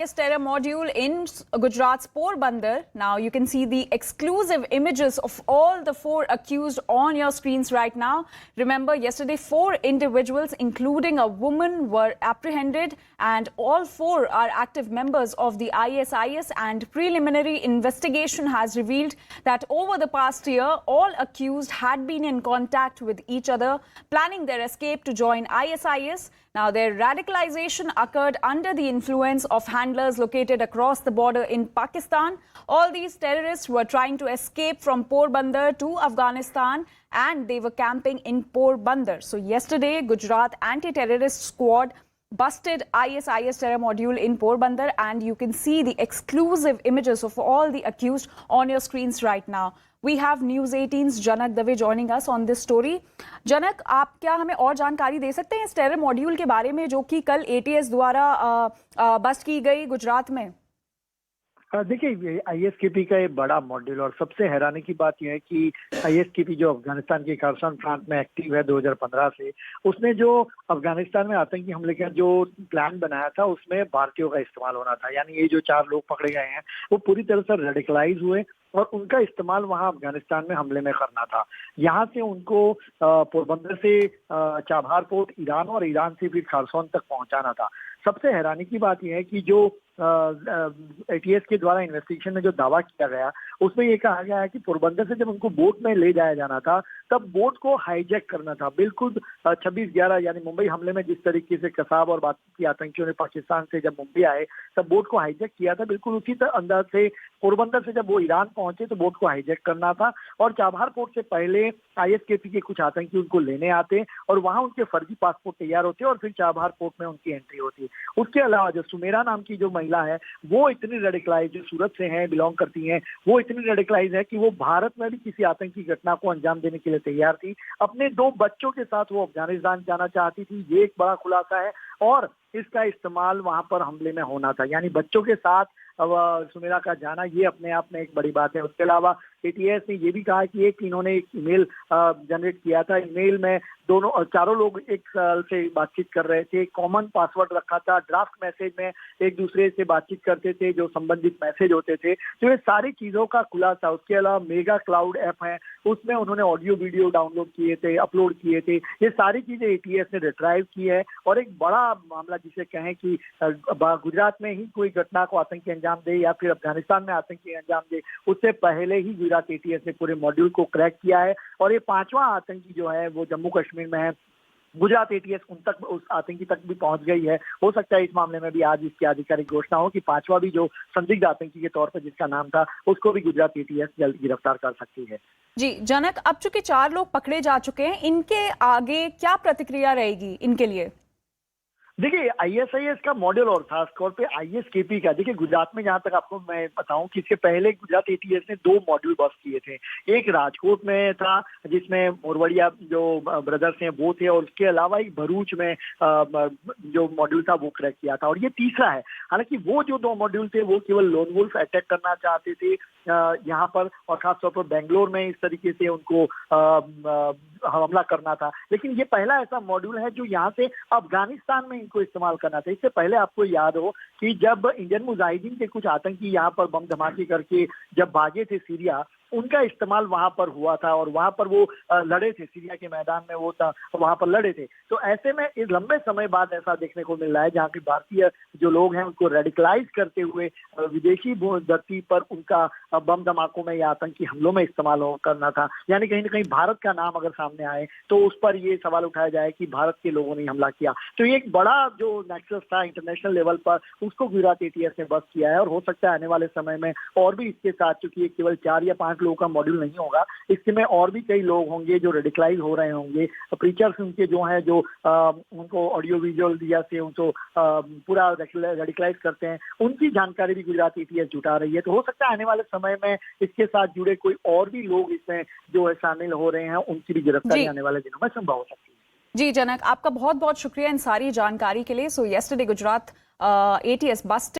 Terror module in Gujarat's Porbandar. Now you can see the exclusive images of all the four accused on your screens right now. Remember, yesterday 4 individuals, including a woman, were apprehended, and all 4 are active members of the ISIS. And preliminary investigation has revealed that over the past year, all accused had been in contact with each other, planning their escape to join ISIS. Now, their radicalization occurred under the influence of handlers located across the border in Pakistan. All these terrorists were trying to escape from Porbandar to Afghanistan, and they were camping in Porbandar. So yesterday, Gujarat Anti-Terrorist Squad busted ISIS terror module in Porbandar, and you can see the exclusive images of all the accused on your screens right now. We have News 18's Janak Dave joining us on this story. जनक, आप क्या हमें और जानकारी दे सकते हैं इस terror module के बारे में जो कि कल एटीएस द्वारा बस्ट की गई गुजरात में? देखिए, आईएसकेपी का एक बड़ा मॉड्यूल, और सबसे हैरानी की बात यह है कि आईएसकेपी जो अफगानिस्तान के खारसान प्रांत में एक्टिव है 2015 से, उसने जो अफगानिस्तान में आतंकी हमले का जो प्लान बनाया था उसमें भारतीयों का इस्तेमाल होना था। यानी ये जो 4 लोग पकड़े गए हैं वो पूरी तरह से रेडिकलाइज हुए और उनका इस्तेमाल वहां अफगानिस्तान में हमले में करना था। यहाँ से उनको पोरबंदर से चाबहार पोर्ट ईरान और ईरान से फिर खारसौन तक पहुंचाना था। सबसे हैरानी की बात यह है कि जो एटीएस के द्वारा इन्वेस्टिगेशन में जो दावा किया गया उसमें ये कहा गया है कि पोरबंदर से जब उनको बोट में ले जाया जाना था तब बोट को हाईजैक करना था। बिल्कुल 26/11 यानी मुंबई हमले में जिस तरीके से कसाब और बाकी की आतंकियों ने पाकिस्तान से जब मुंबई आए तब बोट को हाईजैक किया था, बिल्कुल उसी अंदाज से पोरबंदर से जब वो ईरान पहुंचे तो बोट को हाईजैक करना था। और चाबहार पोर्ट से पहले आईएसकेपी के कुछ आतंकी उनको लेने आते और वहां उनके फर्जी पासपोर्ट तैयार होते और फिर चाबहार पोर्ट में उनकी एंट्री होती। उसके अलावा जो सुमेरा नाम की जो महिला है वो इतनी रेडिकलाइज, जो सूरत से हैं, बिलोंग करती हैं, वो इतनी रेडिकलाइज है कि वो भारत में भी किसी आतंकी घटना को अंजाम देने के लिए तैयार थी। अपने 2 बच्चों के साथ वो अफगानिस्तान जाना चाहती थी। ये एक बड़ा खुलासा है और इसका इस्तेमाल वहां पर हमले में होना था। यानी बच्चों के साथ सुमेरा का जाना ये अपने आप में एक बड़ी बात है। उसके अलावा एटीएस ने ये भी कहा कि इन्होंने एक ईमेल जनरेट किया था। ईमेल में चारों लोग एक साल से बातचीत कर रहे थे, कॉमन पासवर्ड रखा था, ड्राफ्ट मैसेज में एक दूसरे से बातचीत करते थे जो संबंधित मैसेज होते थे। तो ये सारी चीजों का खुलासा। उसके अलावा मेगा क्लाउड ऐप है, उसमें उन्होंने ऑडियो वीडियो डाउनलोड किए थे, अपलोड किए थे। ये सारी चीजें एटीएस ने रिट्राइव की है और एक बड़ा मामला जिसे कहें कि गुजरात में ही कोई घटना को आतंकी अंजाम दे या फिर अफगानिस्तान में आतंकी अंजाम दे, उससे पहले ही गुजरात एटीएस ने पूरे मॉड्यूल को क्रैक किया है। और ये 5वां आतंकी जो है वो जम्मू कश्मीर में है। गुजरात एटीएस उस आतंकी तक भी पहुंच गई है। हो सकता है इस मामले में भी आज इसकी आधिकारिक घोषणा हो कि 5वां भी जो संदिग्ध आतंकी के तौर पर जिसका नाम था उसको भी गुजरात एटीएस जल्द गिरफ्तार कर सकती है। जी जनक, अब चूंकि 4 लोग पकड़े जा चुके हैं, इनके आगे क्या प्रतिक्रिया रहेगी इनके लिए? देखिए, आईएसआईएस का मॉडल और खासतौर पे आईएसकेपी का, देखिए गुजरात में जहां तक आपको मैं बताऊं कि इसके पहले गुजरात एटीएस ने 2 मॉड्यूल बस्ट किए थे। एक राजकोट में था जिसमें मोरवड़िया जो ब्रदर्स हैं वो थे, और उसके अलावा एक भरूच में जो मॉड्यूल था वो क्रैक किया था, और ये तीसरा है। हालांकि वो जो 2 मॉड्यूल थे वो केवल लोन वुल्फ अटैक करना चाहते थे यहाँ पर, और खासतौर पर बेंगलोर में इस तरीके से उनको हमला करना था। लेकिन ये पहला ऐसा मॉड्यूल है जो यहाँ से अफगानिस्तान में इनको इस्तेमाल करना था। इससे पहले आपको याद हो कि जब इंडियन मुजाहिदीन के कुछ आतंकी यहाँ पर बम धमाके करके जब भागे थे सीरिया, उनका इस्तेमाल वहां पर हुआ था और वहां पर वो लड़े थे, सीरिया के मैदान में वो था, वहां पर लड़े थे। तो ऐसे में इस लंबे समय बाद ऐसा देखने को मिल रहा है जहाँ के भारतीय जो लोग हैं उनको रेडिकलाइज करते हुए विदेशी धरती पर उनका बम धमाकों में या आतंकी हमलों में इस्तेमाल करना था। यानी कहीं ना कहीं भारत का नाम अगर सामने आए तो उस पर ये सवाल उठाया जाए कि भारत के लोगों ने हमला किया। तो ये एक बड़ा जो नेक्सस था इंटरनेशनल लेवल पर, उसको गुजरात एटीएस ने बस किया है। और हो सकता है आने वाले समय में और भी इसके साथ, चूंकि केवल 4 या 5 लोगों का मॉड्यूल नहीं होगा, इसमें और भी कई लोग होंगे जो रेडिकलाइज हो रहे होंगे। प्रीचर्स उनके जो हैं जो उनको ऑडियो विजुअल दिया से उनको पूरा रेडिकलाइज करते हैं, उनकी जानकारी भी गुजरात एटीएस जुटा रही है। तो हो सकता है आने वाले समय में इसके साथ जुड़े कोई और भी लोग इसमें जो है शामिल हो रहे हैं, उनकी भी गिरफ्तारी आने वाले दिनों में संभव हो सकती है। जी जनक, आपका बहुत बहुत शुक्रिया इन सारी जानकारी के लिए। So yesterday Gujarat ATS bast